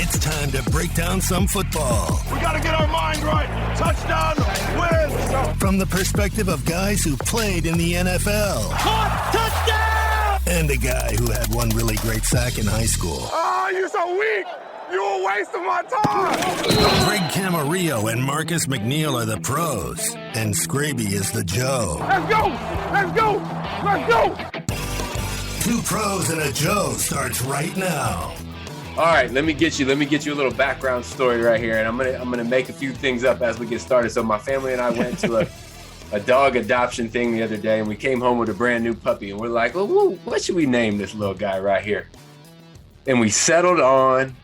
It's time to break down some football. We got to get our mind right. Touchdown, win. From the perspective of guys who played in the NFL. Caught, touchdown! And a guy who had one really great sack in high school. Oh, you're so weak. You're a waste of my time. Greg Camarillo and Marcus McNeil are the pros, and Scraby is the Joe. Let's go. Let's go. Let's go. Two pros and a Joe starts right now. All right, let me get you a little background story right here, and I'm gonna make a few things up as we get started. So my family and I went to a dog adoption thing the other day, and we came home with a brand new puppy, and we're like, well, what should we name this little guy right here? And we settled on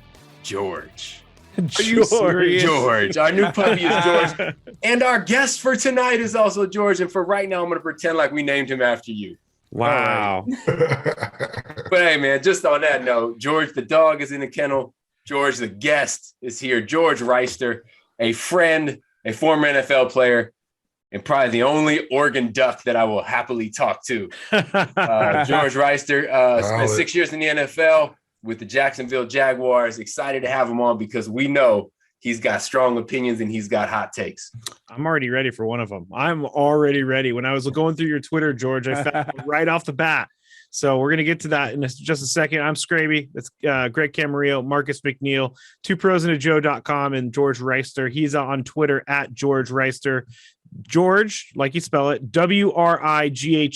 George. George. Our new puppy is George, and our guest for tonight is also George. And for right now, I'm gonna pretend like we named him after you. Wow. But hey, man, just on that note, George the dog is in the kennel. George the guest is here. George Wrighster, a friend, a former NFL player, and probably the only Oregon Duck that I will happily talk to. George Wrighster spent 6 years in the NFL with the Jacksonville Jaguars. Excited to have him on because we know he's got strong opinions and he's got hot takes. I'm already ready for one of them. I'm already ready. When I was going through your Twitter, George, I found right off the bat. So we're going to get to that in just a second. I'm Scraby. That's Greg Camarillo, Marcus McNeil, twopros.joe.com, and George Wrighster. He's on Twitter at George Wrighster. George, like you spell it, Wrighster.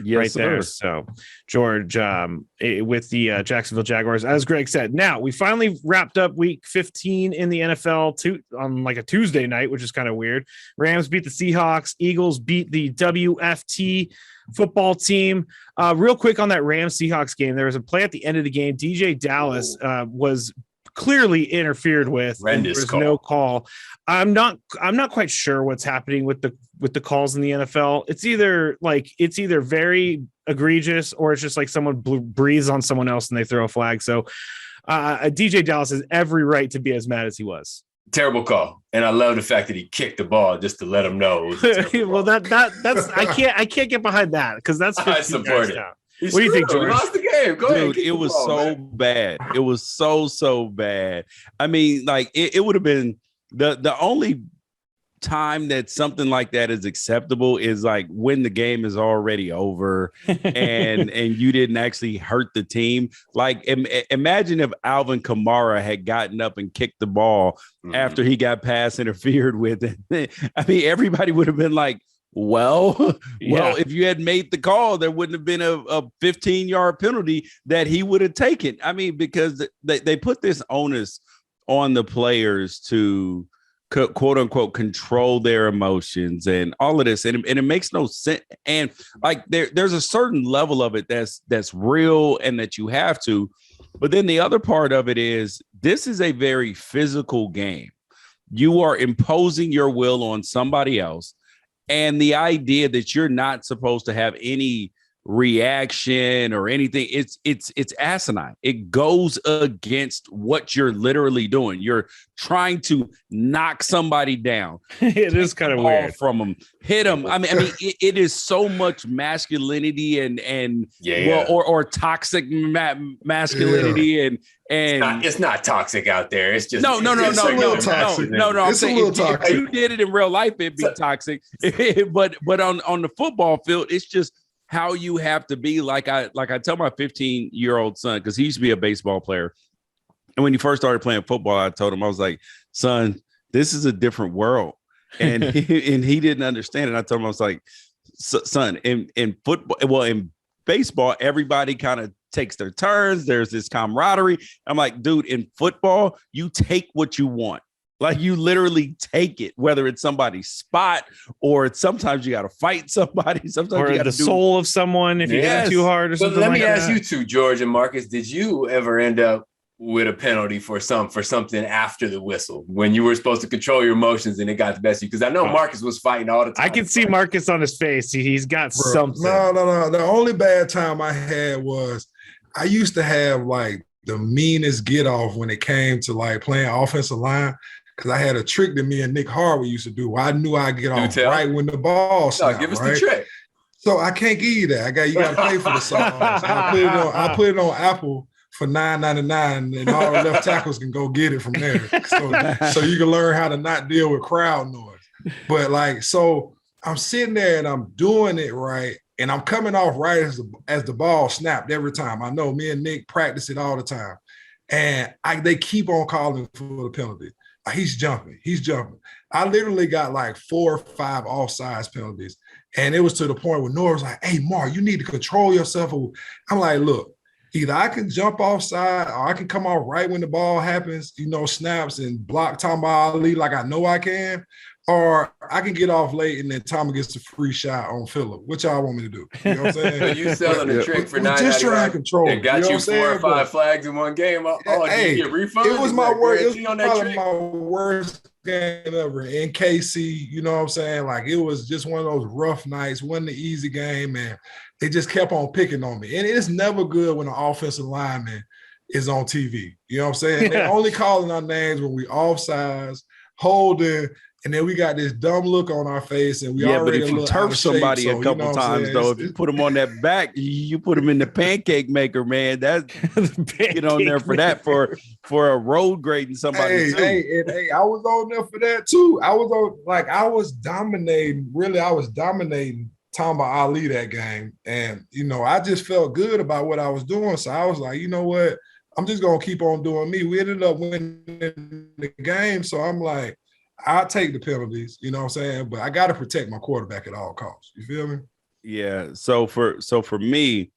Yes, right there. sir. So George with the Jacksonville Jaguars, as Greg said. Now we finally wrapped up week 15 in the NFL on like a Tuesday night, which is kind of weird. Rams beat the Seahawks. Eagles beat the WFT football team. Real quick on that Rams Seahawks game, there was a play at the end of the game. DJ Dallas was clearly interfered with. Horrendous There's call. no call. I'm not quite sure what's happening with the calls in the NFL. It's either very egregious or it's just like someone breathes on someone else and they throw a flag. So DJ Dallas has every right to be as mad as he was. Terrible call. And I love the fact that he kicked the ball just to let him know. Well, that's I can't get behind that because that's I support it. down. What do you think, George? We lost the game. Go ahead. Dude, it was so bad. It was so bad. I mean, like it would have been the only time that something like that is acceptable is like when the game is already over and you didn't actually hurt the team. Like imagine if Alvin Kamara had gotten up and kicked the ball after he got pass interfered with. I mean, everybody would have been like, well, if you had made the call, there wouldn't have been a 15-yard penalty that he would have taken. I mean, because they put this onus on the players to quote unquote control their emotions and all of this. And it makes no sense. And like there's a certain level of it that's real and that you have to. But then the other part of it is this is a very physical game. You are imposing your will on somebody else. And the idea that you're not supposed to have any reaction or anything, it's asinine. It goes against what you're literally doing. You're trying to knock somebody down. It is kind of weird from them, hit them. I mean, it is so much masculinity and or toxic masculinity and it's not toxic out there. It's just no. It's a little toxic. I'm saying if you did it in real life, it'd be toxic. but on the football field, it's just how you have to be. Like I tell my 15-year-old son, because he used to be a baseball player. And when he first started playing football, I told him, I was like, son, this is a different world. And he didn't understand it. I told him, I was like, son, in football, in baseball, everybody kind of takes their turns. There's this camaraderie. I'm like, dude, in football, you take what you want. Like you literally take it, whether it's somebody's spot or it's sometimes you got to fight somebody. Sometimes or you got the soul of someone if you get it too hard or something. Let me ask you two, George and Marcus, did you ever end up with a penalty for something after the whistle when you were supposed to control your emotions and it got the best of you? Because I know Marcus was fighting all the time. I can see Marcus on his face. He's got something. No. The only bad time I had was I used to have like the meanest get off when it came to like playing offensive line. Because I had a trick that me and Nick Harwood used to do where I knew I'd get off right when the ball snapped. Give us right? the trick. So I can't give you that. You got to pay for the song. So I put it on Apple for $9.99, and all the left tackles can go get it from there. So you can learn how to not deal with crowd noise. But like, so I'm sitting there and I'm doing it right, and I'm coming off right as the ball snapped every time. I know me and Nick practice it all the time, and they keep on calling for the penalty. He's jumping. I literally got like 4 or 5 offsides penalties. And it was to the point where Nora was like, hey, Mark, you need to control yourself. I'm like, look, either I can jump offside or I can come off right when the ball happens, snaps and block Tom Ali like I know I can, or I can get off late and then Tom gets a free shot on Phillip. What y'all want me to do? You know what I'm saying? So you selling a trick for $9.99? Just trying to control it. Got you 4 or 5 flags in one game. Did you get refund? It was my worst. It was probably my worst game ever in KC. You know what I'm saying? Like, it was just one of those rough nights. Wasn't an easy game, and they just kept on picking on me. And it's never good when an offensive lineman is on TV. You know what I'm saying? They're only calling our names when we offsides, holding. And then we got this dumb look on our face, and we already. But if you turf somebody a couple times, though, if you put them on that back, you put them in the pancake maker, man. That's get on there for that for a road grading somebody. Hey, I was on there for that too. I was dominating. Really, I was dominating Tamba Ali that game, and I just felt good about what I was doing. So I was like, you know what, I'm just gonna keep on doing me. We ended up winning the game, so I'm like, I'll take the penalties, you know what I'm saying? But I got to protect my quarterback at all costs. You feel me? Yeah. So for me,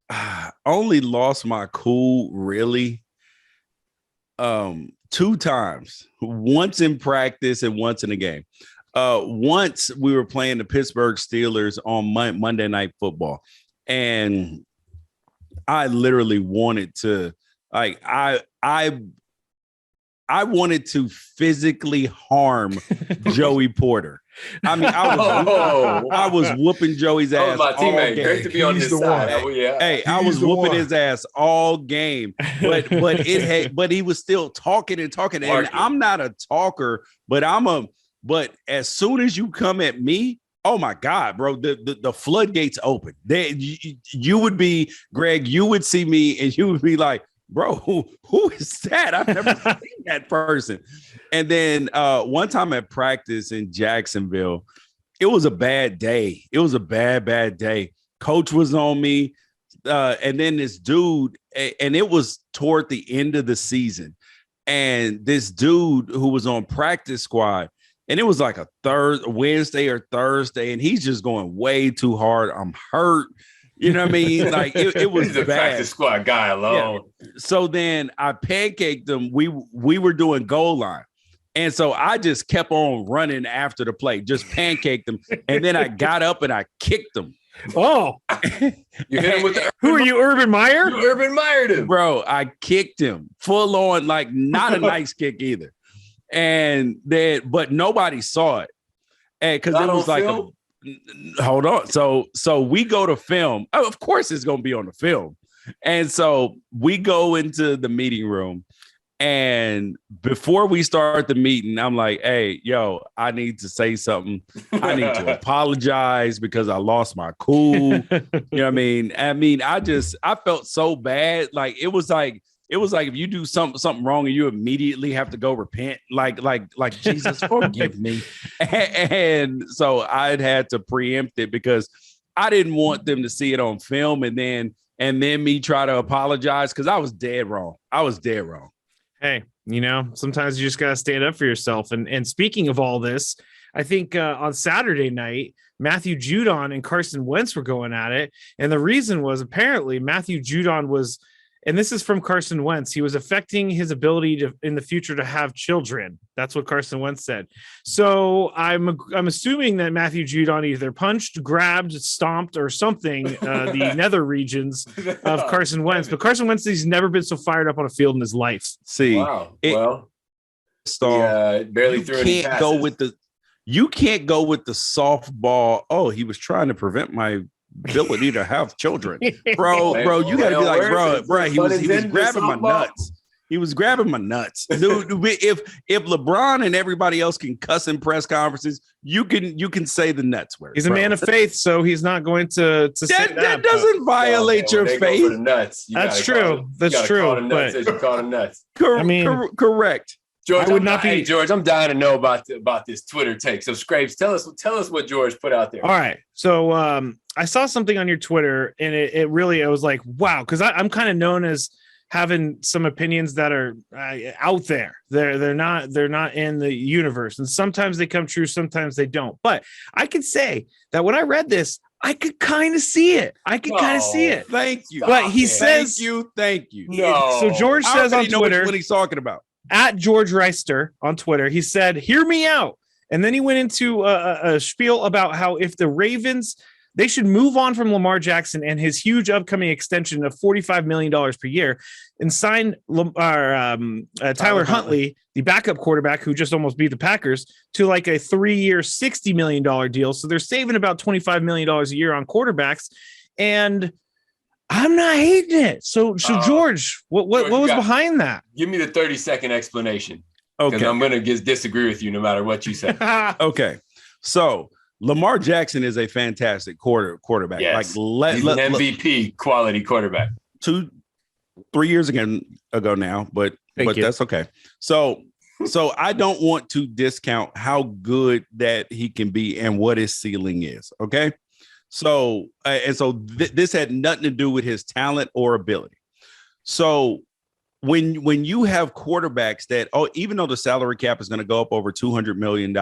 I only lost my cool really 2 times, once in practice and once in a game. Once we were playing the Pittsburgh Steelers on Monday Night Football, and I literally wanted to, like, I wanted to physically harm Joey Porter. I mean, I was whooping Joey's ass. My teammate, great to be on his side. I was whooping his ass all game, but he was still talking and talking. And I'm not a talker, but as soon as you come at me, oh my God, bro, the floodgates open. You would be, Greg, you would see me and you would be like, bro, who is that? I've never seen that person. And then one time at practice in Jacksonville, it was a bad day. It was a bad day. Coach was on me. And then this dude, and it was toward the end of the season. And this dude who was on practice squad, and it was like a Wednesday or Thursday, and he's just going way too hard. I'm hurt. You know what I mean? Like, it was He's a bad. practice squad guy alone. Yeah. So then I pancaked him. We were doing goal line. And so I just kept on running after the play, just pancaked him. And then I got up and I kicked him. Oh, you hit him with the who are you, Urban Meyer? You Urban Meyered him. Bro, I kicked him full on, like, not a nice kick either. And then, but nobody saw it. And because it was like hold on. So we go to film. Oh, of course it's going to be on the film. And so we go into the meeting room, and before we start the meeting, I'm like, hey, yo, I need to say something. I need to apologize because I lost my cool. You know what I mean? I felt so bad. Like, it was like if you do something wrong and you immediately have to go repent, like Jesus, forgive me. And so I'd had to preempt it because I didn't want them to see it on film and then me try to apologize because I was dead wrong. Hey, sometimes you just got to stand up for yourself. And speaking of all this, I think on Saturday night, Matthew Judon and Carson Wentz were going at it. And the reason was apparently Matthew Judon was, and this is from Carson Wentz, he was affecting his ability to in the future to have children. That's what Carson Wentz said. So I'm assuming that Matthew Judon either punched, grabbed, stomped, or something the nether regions of Carson Wentz. But Carson Wentz, he's never been so fired up on a field in his life. See, wow. Barely threw any passes. You can't go with the softball. Oh, he was trying to prevent my ability to have children, bro. You got to be like, bro. He was grabbing my nuts. He was grabbing my nuts, dude. If LeBron and everybody else can cuss in press conferences, you can say the nuts word. He's a man of faith, so he's not going to say that doesn't violate your faith. Go for the nuts. That's true. That's true. Call the nuts as you call the nuts. Correct. George, I would not be. Hey, George, I'm dying to know about this Twitter take. So, Scrapes, tell us what George put out there. All right. So, I saw something on your Twitter, and it really, I was like, wow, because I'm kind of known as having some opinions that are out there. They're not in the universe, and sometimes they come true, sometimes they don't. But I could say that when I read this, I could kind of see it. Thank you. But he says, thank you. No. So George says on Twitter, what he's talking about. At George Wrighster on Twitter, he said, "Hear me out." And then he went into a spiel about how if the Ravens, they should move on from Lamar Jackson and his huge upcoming extension of $45 million per year and sign Tyler Huntley, the backup quarterback who just almost beat the Packers, to like a 3-year, $60 million deal. So they're saving about $25 million a year on quarterbacks. And I'm not hating it. So George, what was behind that? Give me the 30-second explanation. Okay. Because I'm going to disagree with you no matter what you say. Okay. So Lamar Jackson is a fantastic quarterback. Yes. He's an MVP quality quarterback. 2-3 years ago now, but that's okay. So I don't want to discount how good that he can be and what his ceiling is. Okay. So this had nothing to do with his talent or ability. So when you have quarterbacks that, even though the salary cap is going to go up over $200 million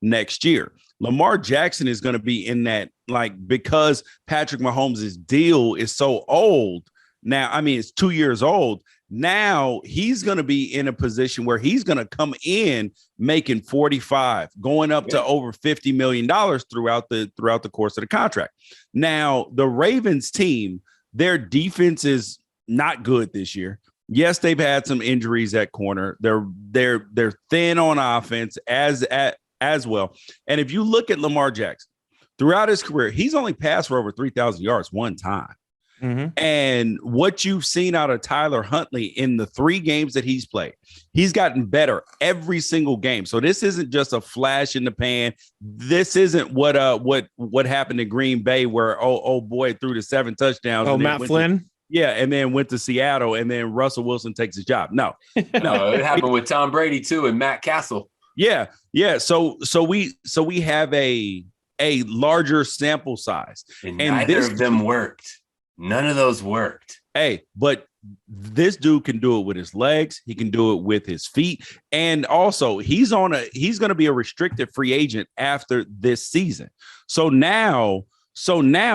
next year, Lamar Jackson is going to be in that, like, because Patrick Mahomes' deal is so old now. I mean, it's 2 years old. Now he's going to be in a position where he's going to come in making 45, going up to over $50 million throughout the course of the contract. Now, the Ravens team, their defense is not good this year. Yes, they've had some injuries at corner. They're thin on offense as well. And if you look at Lamar Jackson throughout his career, he's only passed for over 3,000 yards one time. Mm-hmm. And what you've seen out of Tyler Huntley in the 3 games that he's played, he's gotten better every single game. So this isn't just a flash in the pan. This isn't what happened in Green Bay where old boy threw the 7 touchdowns. Matt Flynn. And then went to Seattle, and then Russell Wilson takes his job. No, it happened with Tom Brady too and Matt Castle. Yeah. So we have a larger sample size, and neither of them worked. None of those worked. Hey, but this dude can do it with his legs. He can do it with his feet. And also he's going to be a restricted free agent after this season. So now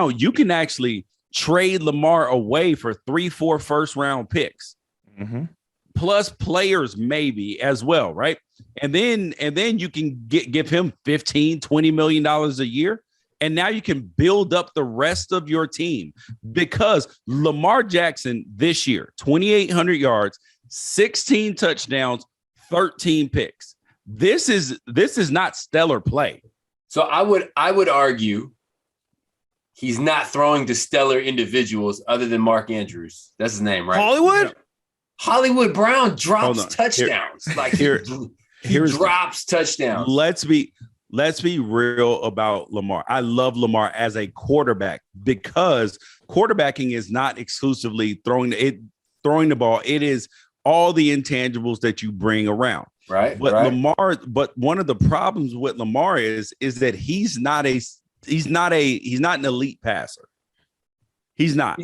you can actually trade Lamar away for 3-4 first round picks, plus players maybe as well. Right. And then you can give him $15-20 million a year. And now you can build up the rest of your team, because Lamar Jackson this year, 2,800 yards, 16 touchdowns, 13 picks. This is not stellar play. So I would argue he's not throwing to stellar individuals other than Mark Andrews. That's his name, right? Hollywood Brown drops touchdowns. He drops touchdowns. Let's be real about Lamar. I love Lamar as a quarterback, because quarterbacking is not exclusively throwing the ball. It is all the intangibles that you bring around. Right. But right. Lamar, one of the problems with Lamar is that he's not an elite passer. He's not.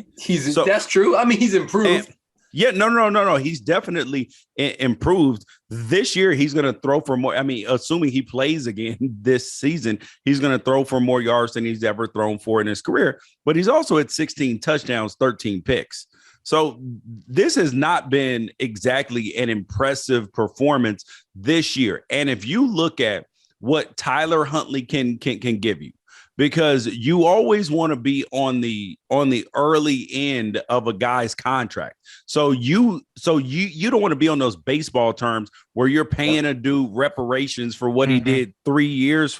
That's true. I mean, he's improved. No. He's definitely improved. This year, he's going to throw for more. I mean, assuming he plays again this season, he's going to throw for more yards than he's ever thrown for in his career. But he's also at 16 touchdowns, 13 picks. So this has not been exactly an impressive performance this year. And if you look at what Tyler Huntley can give you, because you always want to be on the early end of a guy's contract. So you don't want to be on those baseball terms where you're paying a dude reparations for what he did 3 years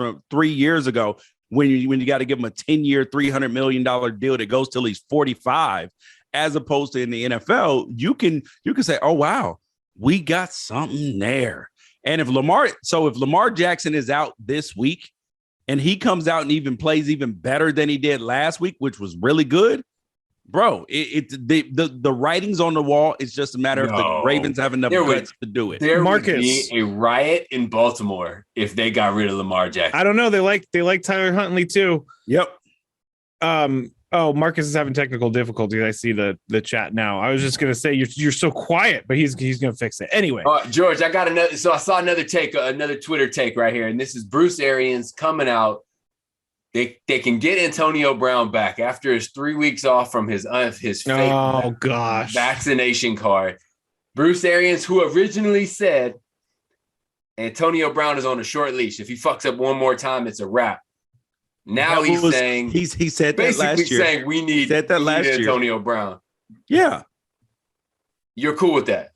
ago, when you got to give him a 10-year, $300 million deal that goes till he's 45. as opposed to in the NFL, you can say, oh, wow, we got something there. And if Lamar Jackson is out this week and he comes out and even plays even better than he did last week, which was really good, bro, the writing's on the wall. It's just a matter of the Ravens have enough guts to do it. There Marcus, would be a riot in Baltimore if they got rid of Lamar Jackson. I don't know. They like Tyler Huntley too. Yep. Oh, Marcus is having technical difficulties. I see the chat now. I was just gonna say you're so quiet, but he's gonna fix it anyway. George, I got another. So I saw another Twitter take right here, and this is Bruce Arians coming out. They can get Antonio Brown back after his 3 weeks off from his fake vaccination card. Bruce Arians, who originally said Antonio Brown is on a short leash. If he fucks up one more time, it's a wrap. Now he said that last year. Saying we need Antonio Brown. Yeah, you're cool with that.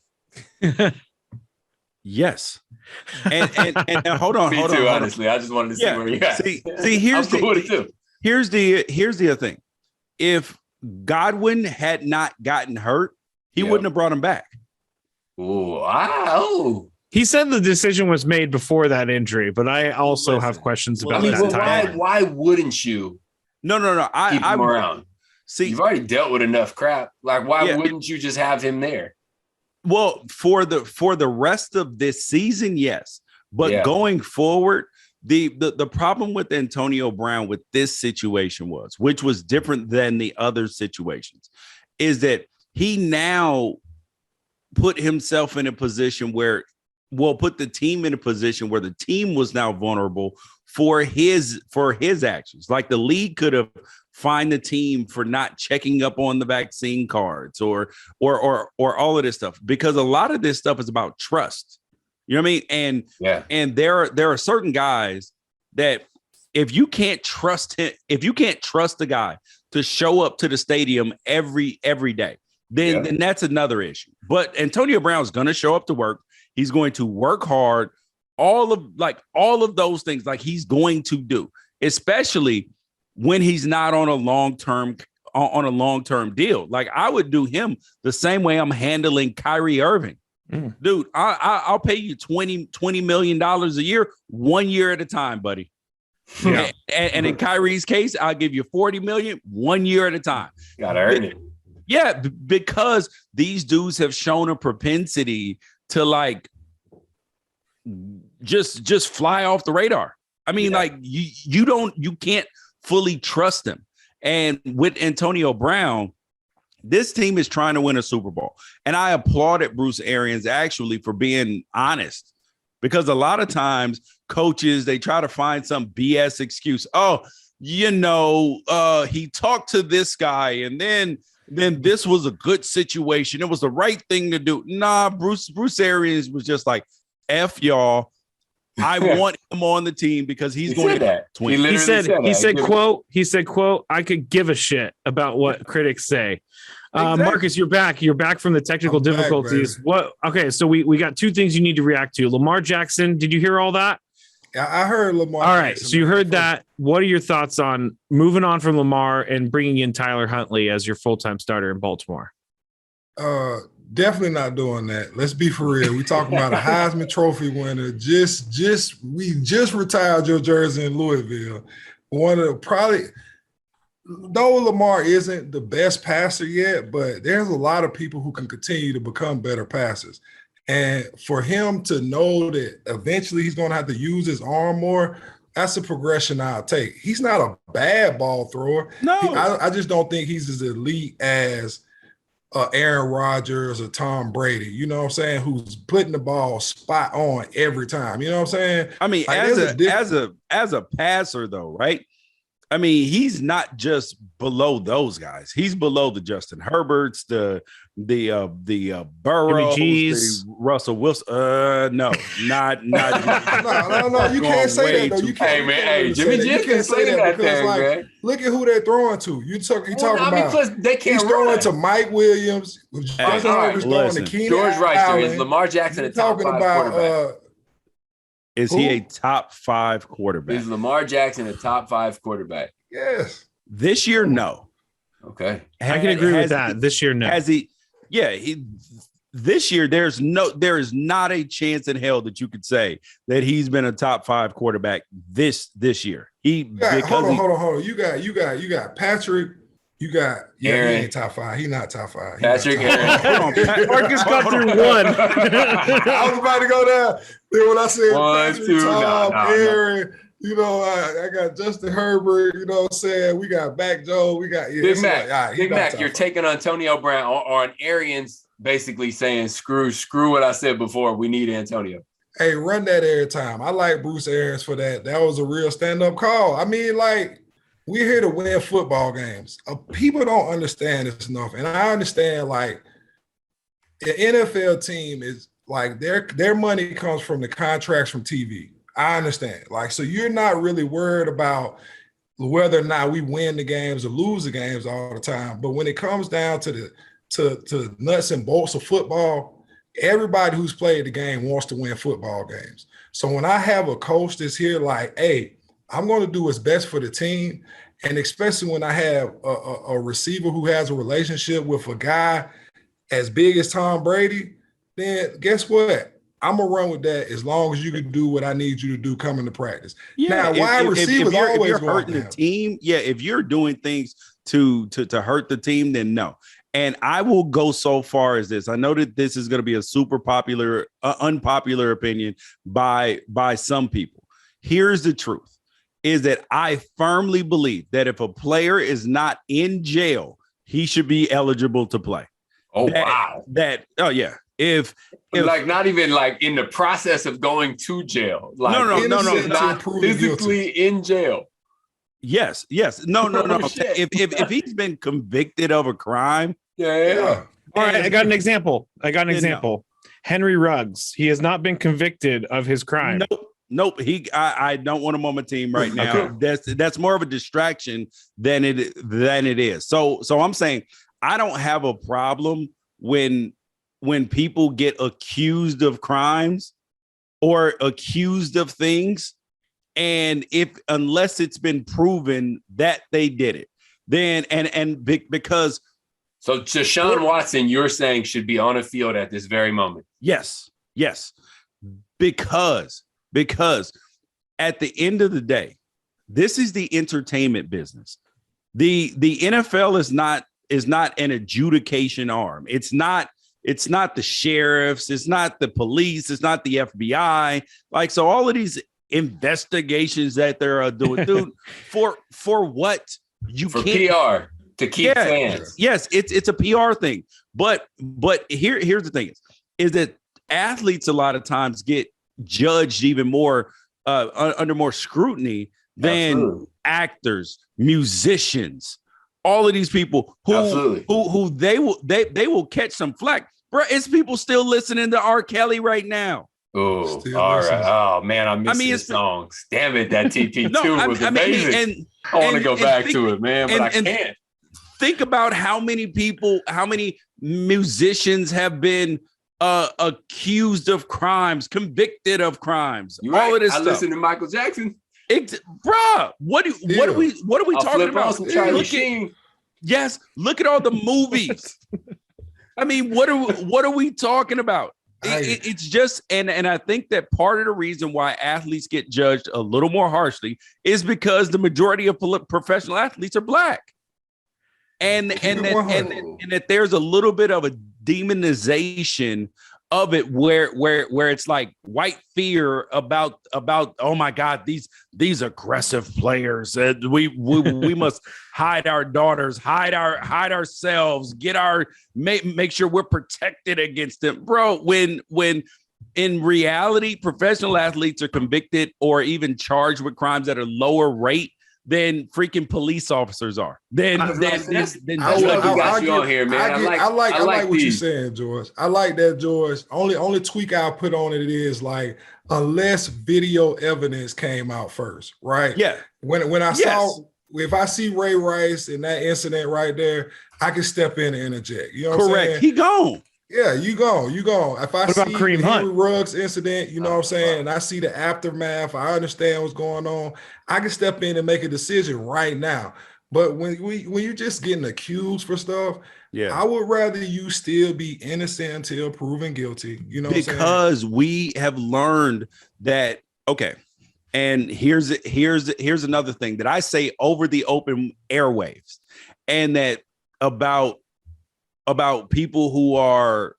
Yes. And hold on. Honestly, I just wanted to see where you're at. See, here's the other thing. If Godwin had not gotten hurt, he wouldn't have brought him back. Wow. He said the decision was made before that injury, but I also have questions about that time. Why wouldn't you? No. Keep him around. See, you've already dealt with enough crap. Like, why wouldn't you just have him there? Well, for the rest of this season, yes. But going forward, the problem with Antonio Brown with this situation which was different than the other situations, is that he now put himself in a position where put the team in a position where the team was now vulnerable for his actions. Like the league could have fined the team for not checking up on the vaccine cards or all of this stuff, because a lot of this stuff is about trust. You know what I mean? And there are certain guys that if you can't trust the guy to show up to the stadium every day, then that's another issue. But Antonio Brown is going to show up to work. He's going to work hard. All of those things, like he's going to do, especially when he's not on a long-term deal. Like I would do him the same way I'm handling Kyrie Irving. Dude, I'll pay you $20 million a year, 1 year at a time, buddy. Yeah. And in Kyrie's case, I'll give you $40 million 1 year at a time. Gotta earn it. Yeah, because these dudes have shown a propensity to like just fly off the radar. I mean, like you can't fully trust them. And with Antonio Brown, this team is trying to win a Super Bowl. And I applauded Bruce Arians actually for being honest, because a lot of times coaches, they try to find some BS excuse. Oh, he talked to this guy and then this was a good situation. It was the right thing to do. Nah, Bruce Arians was just like, F y'all. I want him on the team because he's going to twin. He said, quote, I could give a shit about what critics say. Exactly. Marcus, you're back. You're back from the technical difficulties. Okay, so we got two things you need to react to. Lamar Jackson, did you hear all that? I heard Lamar. All right, so you heard that. What are your thoughts on moving on from Lamar and bringing in Tyler Huntley as your full-time starter in Baltimore? Definitely not doing that. Let's be for real. We talking about a Heisman Trophy winner. We just retired your jersey in Louisville. Though Lamar isn't the best passer yet, but there's a lot of people who can continue to become better passers. And for him to know that eventually he's going to have to use his arm more, that's a progression I'll take. He's not a bad ball thrower. No, I just don't think he's as elite as Aaron Rodgers or Tom Brady. You know what I'm saying? Who's putting the ball spot on every time. You know what I'm saying? I mean, like as a passer though, right? I mean, he's not just below those guys. He's below the Justin Herberts, the Burrows, the Russell Wilson. No. You can't say that though. You can't. Hey man, Jimmy G can't say that because like, look at who they're throwing to. You talking about? They can't. He's throwing to Mike Williams. Justin Herbert's throwing to Keenan George Wrighster. Allen. Is Lamar Jackson a top 5 quarterback? Is he a top 5 quarterback? Is Lamar Jackson a top 5 quarterback? Yes. This year, no. Okay. I can agree with that. This year, no. Has he? Yeah. This year, there is not a chance in hell that you could say that he's been a top 5 quarterback this year. Hold on. You got Patrick. You got Aaron. He ain't top 5. He not top 5. Patrick, Aaron. Marcus got through one. I was about to go down. Then when I said 1, Patrick, 2, Tom, no. Aaron, I got Justin Herbert. You know what I'm saying? We got Mac Joe. We got Big Mac. Like, Big Mac, you're taking Antonio Brown on Arians. Basically saying screw what I said before. We need Antonio. Hey, run that every time. I like Bruce Arians for that. That was a real stand-up call. I mean, like, we're here to win football games. People don't understand this enough. And I understand, like, the NFL team is like their money comes from the contracts from TV. I understand. Like, so you're not really worried about whether or not we win the games or lose the games all the time. But when it comes down to the nuts and bolts of football, everybody who's played the game wants to win football games. So when I have a coach that's here like, hey, I'm going to do what's best for the team, and especially when I have a receiver who has a relationship with a guy as big as Tom Brady, then guess what? I'm going to run with that as long as you can do what I need you to do coming to practice. Yeah, now, wide receivers always if you're hurting the team, if you're doing things to hurt the team, then no. And I will go so far as this. I know that this is going to be a super popular, unpopular opinion by some people. Here's the truth, is that I firmly believe that if a player is not in jail, he should be eligible to play. Oh, wow. If like not even like in the process of going to jail. Like no, not physically in jail. Yes. No. If he's been convicted of a crime. Yeah. All right, I got an example. Henry Ruggs. He has not been convicted of his crime. Nope. I don't want him on my team right now. Okay. That's more of a distraction than it is. So I'm saying I don't have a problem when people get accused of crimes or accused of things, and unless it's been proven that they did it, then because. So Deshaun Watson, you're saying, should be on a field at this very moment. Yes. Because at the end of the day, this is the entertainment business. The NFL is not an adjudication arm. It's not the sheriffs, it's not the police, it's not the FBI. Like, so all of these investigations that they're doing, dude, for what? For PR. To keep fans. Yes, it's a PR thing. But here's the thing is that athletes a lot of times get judged even more under more scrutiny than actors, musicians, all of these people who they will catch some flack. Bro, it's people still listening to R. Kelly right now. Oh, all right. Oh man, I miss his songs. Damn it, that TP2 was amazing. I want to go back to it, man, but I can't. Think about how many musicians have been accused of crimes, convicted of crimes. All of this stuff. Listen to Michael Jackson. Bruh, what are we talking about? Yes, look at all the movies. I mean, what are we talking about? It's just, and I think that part of the reason why athletes get judged a little more harshly is because the majority of professional athletes are black. And that there's a little bit of a demonization of it where it's like white fear about oh my God, these aggressive players, we must hide our daughters, hide ourselves, make sure we're protected against them, bro. When in reality, professional athletes are convicted or even charged with crimes at a lower rate than freaking police officers are. I like what you're saying, George. I like that, George. Only tweak I'll put on it is like, unless video evidence came out first, right? Yeah. If I see Ray Rice in that incident right there, I can step in and interject. You know what I'm saying? He gone. Yeah, you gone. If I see the Henry Ruggs incident, you know what I'm saying, and I see the aftermath, I understand what's going on, I can step in and make a decision right now. But when you're just getting accused for stuff, Yeah. I would rather you still be innocent until proven guilty. You know what I'm saying? Because we have learned that, okay. And here's another thing that I say over the open airwaves, and that about people who are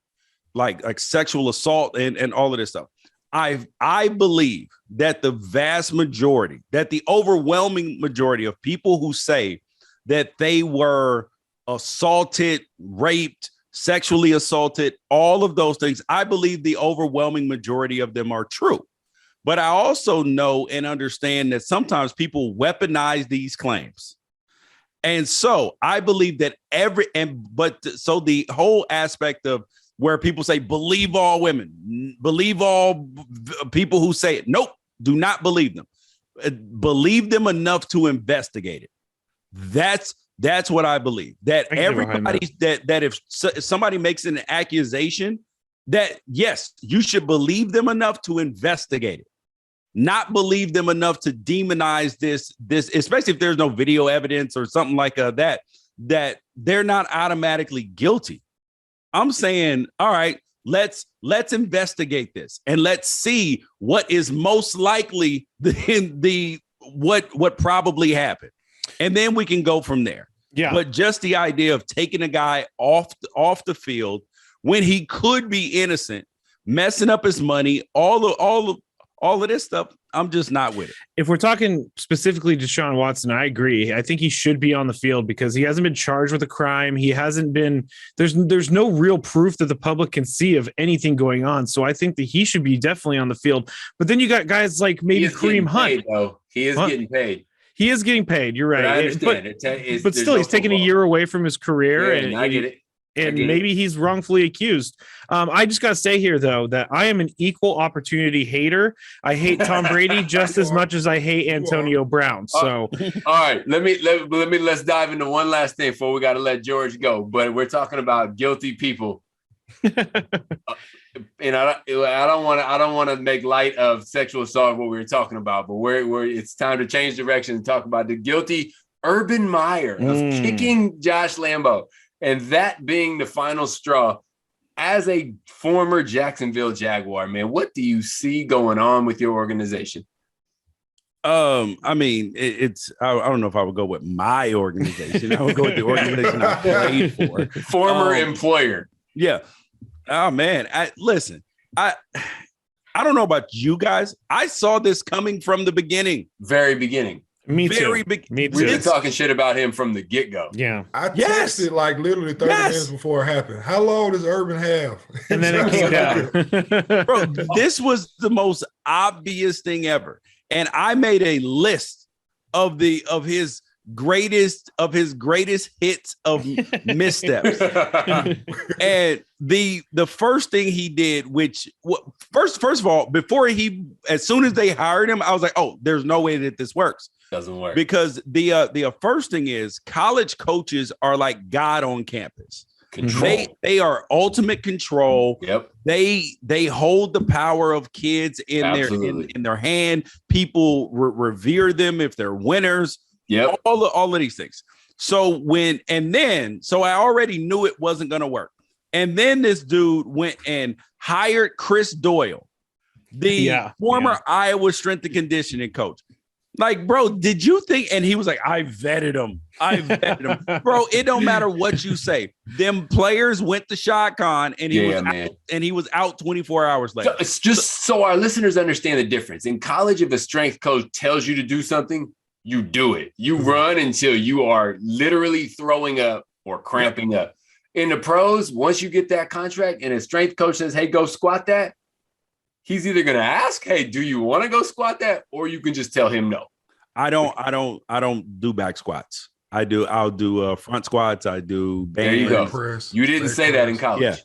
like sexual assault and all of this stuff. I believe that the vast majority, that the overwhelming majority of people who say that they were assaulted, raped, sexually assaulted, all of those things, I believe the overwhelming majority of them are true. But I also know and understand that sometimes people weaponize these claims. And so I believe that so the whole aspect of where people say, believe all women, believe all people who say it. Nope, do not believe them. Believe them enough to investigate it. That's what I believe. That everybody that if somebody makes an accusation, that yes, you should believe them enough to investigate it. Not believe them enough to demonize this, especially if there's no video evidence or something like that they're not automatically guilty. I'm saying, all right, let's investigate this and let's see what is most likely what probably happened, and then we can go from there. Yeah. But just the idea of taking a guy off the field when he could be innocent, messing up his money, all of this stuff, I'm just not with it. If we're talking specifically to Deshaun Watson, I agree. I think he should be on the field because he hasn't been charged with a crime. He hasn't been, there's no real proof that the public can see of anything going on. So I think that he should be definitely on the field. But then you got guys like maybe Kareem Hunt. He is getting paid. He is getting paid. You're right. But I understand. But still, he's taking a year away from his career. Yeah, and I get it. And maybe he's wrongfully accused. I just got to say here, though, that I am an equal opportunity hater. I hate Tom Brady just as much as I hate Antonio Brown. So, all right, let's dive into one last thing before we got to let George go. But we're talking about guilty people, and I don't want to make light of sexual assault, what we were talking about. But it's time to change direction and talk about the guilty Urban Meyer of kicking Josh Lambo. And that being the final straw, as a former Jacksonville Jaguar, man, what do you see going on with your organization? I mean, I don't know if I would go with my organization. I would go with the organization I played for. Former employer. Yeah. Oh man. I don't know about you guys. I saw this coming from the beginning. Very beginning. Me too. We've been talking shit about him from the get-go. Yeah. I texted like literally 30 minutes before it happened. How long does Urban have? And then it came down. Bro, this was the most obvious thing ever. And I made a list of his greatest hits of missteps. And the first thing he did, first of all, as soon as they hired him, I was like, oh, there's no way that this works. Doesn't work. Because the first thing is college coaches are like God on campus. Control. They are ultimate control. Yep. They hold the power of kids in their hand. People revere them if they're winners. Yep. All of these things. So I already knew it wasn't going to work. And then this dude went and hired Chris Doyle, the former Iowa strength and conditioning coach. Like, bro, did you think? And he was like, I vetted him. Bro, it don't matter what you say. Them players went to ShotCon and he was out 24 hours later. So it's just so our listeners understand the difference. In college, if a strength coach tells you to do something, you do it. You run until you are literally throwing up or cramping up. In the pros, once you get that contract and a strength coach says, hey, go squat that, he's either going to ask, hey, do you want to go squat that? Or you can just tell him no. I don't do back squats. I'll do front squats. I do band. There you go. Press, you didn't say that in college.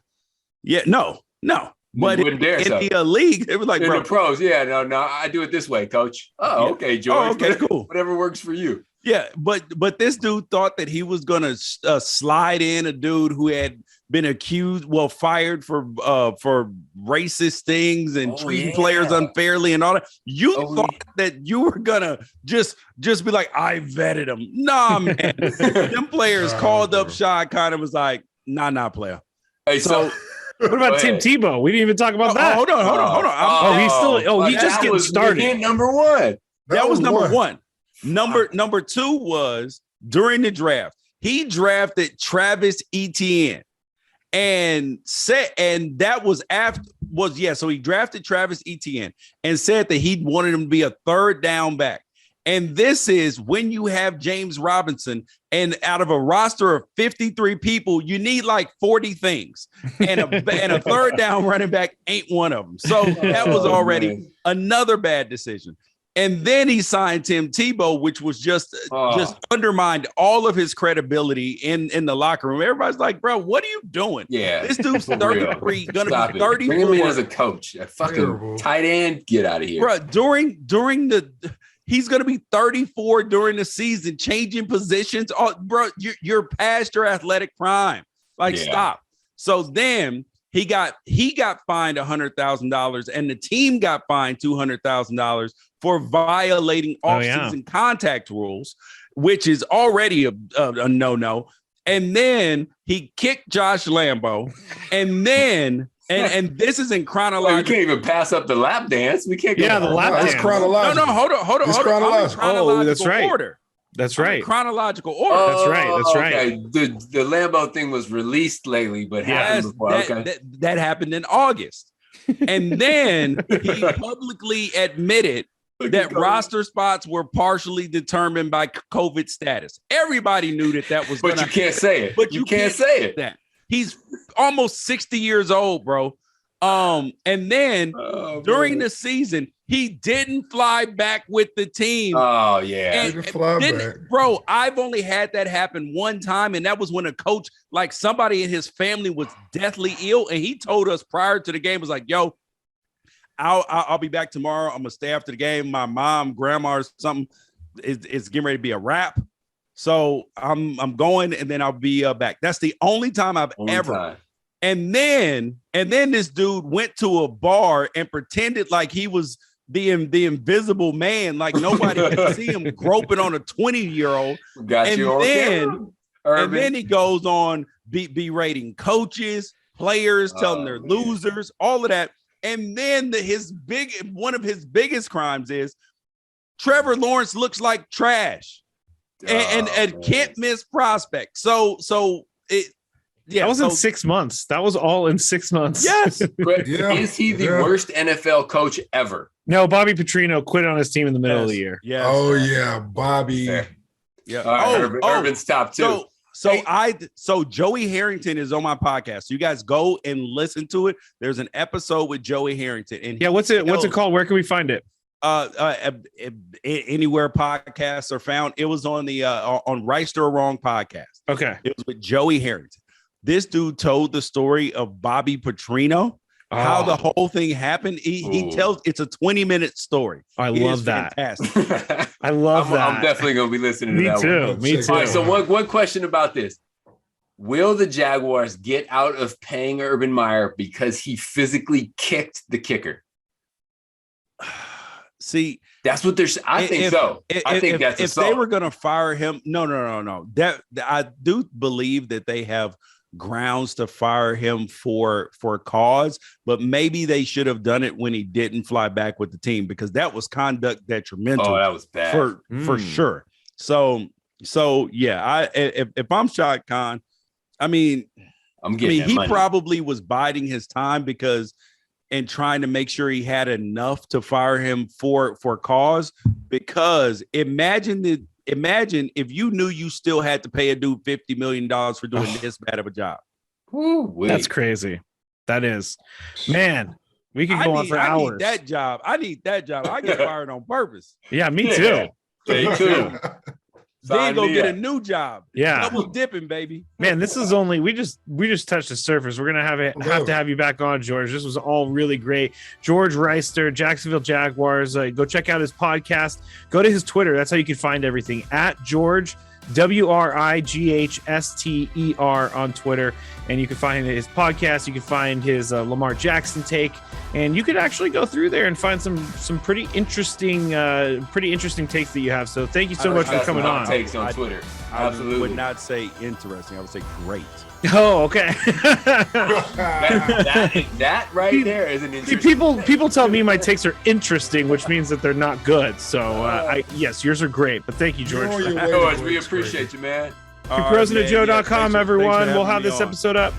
Yeah. No. But in the league, it was like, in the pros, no, I do it this way, coach. Oh, okay, George. Oh, okay, cool. Whatever works for you. Yeah, but this dude thought that he was gonna slide in a dude who had been fired for racist things and treating players unfairly and all that. You thought that you were gonna just be like, I vetted him. Nah, man. Them players called up Shad Khan and was like, nah, player. Hey, so what about Tim Tebow? We didn't even talk about that. Hold on. He's still. He's just getting started. Number one. That was number one. Number two was during the draft. He drafted Travis Etienne, that was so he drafted Travis Etienne and said that he wanted him to be a third down back. And this is when you have James Robinson, and out of a roster of 53 people, you need like 40 things, and a third down running back ain't one of them. So that was already another bad decision. And then he signed Tim Tebow, which was just undermined all of his credibility in the locker room. Everybody's like, bro, what are you doing? Yeah. This dude's 33, going to be 34. Bring him in as a coach. A fucking tight end. Get out of here. Bro, he's going to be 34 during the season, changing positions. Oh, bro, you're past your athletic prime. Stop. So then he got fined $100,000, and the team got fined $200,000 for violating off-season contact rules, which is already a no-no. And then he kicked Josh Lambo, and then and this is in chronological. You can't even pass up the lap dance. We can't. The lap dance. It's chronological. No, hold on. It's chronological. Oh, that's right. Order. That's right. Chronological order. That's right. Okay. The Lambo thing was released lately, but happened before. That happened in August. And then he publicly admitted that roster spots were partially determined by COVID status. Everybody knew that was. But you can't say it. But you can't say it. That he's almost 60 years old, bro. And then during the season, he didn't fly back with the team. Oh yeah, bro. I've only had that happen one time, and that was when a coach, like somebody in his family, was deathly ill, and he told us prior to the game, was like, "Yo, I'll be back tomorrow. I'm gonna stay after the game. My mom, grandma, or something is getting ready to be a wrap. So I'm going, and then I'll be back." That's the only time I've ever. And then this dude went to a bar and pretended like he was the invisible man, like nobody could see him groping on a 20-year-old. And then he goes on berating coaches, players, telling them they're losers, all of that. And then one of his biggest crimes is Trevor Lawrence looks like trash and can't miss prospect. So that was in 6 months. That was all in 6 months. Yes. Is he the worst NFL coach ever? No, Bobby Petrino quit on his team in the middle of the year. Yes. Oh yeah, Bobby. Fair. Yeah. Urban's top two. So Joey Harrington is on my podcast. So you guys go and listen to it. There's an episode with Joey Harrington. And what's it called? Where can we find it? Anywhere podcasts are found. It was on the on Wrighster or Wrong podcast. Okay. It was with Joey Harrington. This dude told the story of Bobby Petrino, how the whole thing happened. He tells it's a 20-minute story. I love that. Fantastic. I love that. I'm definitely gonna be listening to that one. Me too. All right, so one question about this. Will the Jaguars get out of paying Urban Meyer because he physically kicked the kicker? See, that's what they're. I think so. I think that's if they were going to fire him. No. That I do believe that they have grounds to fire him for cause, but maybe they should have done it when he didn't fly back with the team, because that was conduct detrimental. Oh, that was bad for sure. So yeah, if I'm Shad Khan, he probably was biding his time and trying to make sure he had enough to fire him for cause, because imagine if you knew you still had to pay a dude $50 million for doing this bad of a job. That's crazy. That is, man, we could go on for hours. I need that job. I get fired on purpose. Yeah, me too. Me too. Then go me get up. a new job. Yeah. Double dipping, baby. Man, this is only we just touched the surface. We're gonna have to have you back on, George. This was all really great. George Wrighster, Jacksonville Jaguars. Go check out his podcast. Go to his Twitter. That's how you can find everything at George WRIGHSTER on Twitter, and you can find his podcast. You can find his Lamar Jackson take, and you could actually go through there and find some pretty interesting takes that you have. So thank you so much for coming on. Takes on Twitter. Absolutely. I would not say interesting. I would say great. Oh, okay. that right there is an interesting. People tell me my takes are interesting, which means that they're not good. So yes, yours are great. But thank you, George. George, we appreciate you, man. PresidentJoe.com, everyone. We'll have this episode up